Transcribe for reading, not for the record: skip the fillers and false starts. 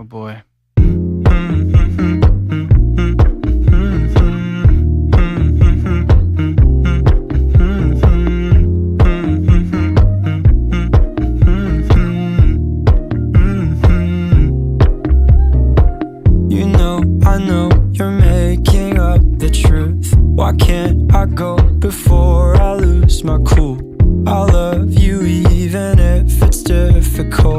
Oh boy. You know, I know you're making up the truth. Why can't I go before I lose my cool? I love you even if it's difficult.